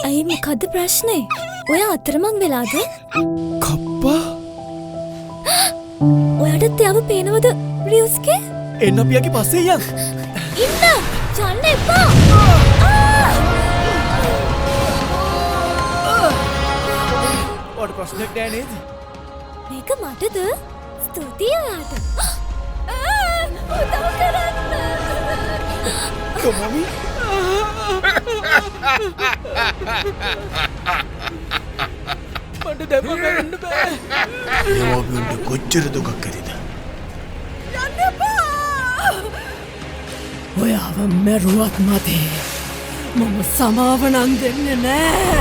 අයි මොකද්ද ප්‍රශ්නේ? ඔයා අතරමං වෙලාද? කප්පා ඔයාටත් එයාව පේනවද රියුස්ගේ? එන්න අපි යකි පස්සේ යන්. ඉන්න! යන්න එපා! ඔයාට ප්‍රශ්නයක් නෑ නේද? මේක මටද? ස්තුතියි ඔයාට. උදව් කරන්න! කොමමි? මට දැම්ම කරන්න බෑ. යවගුන්ට කොච්චර දුකක් ඇතිද? යන්න එපා! ඔයාව මැරුවත් මතේ මම සමාව නම් දෙන්නේ නෑ.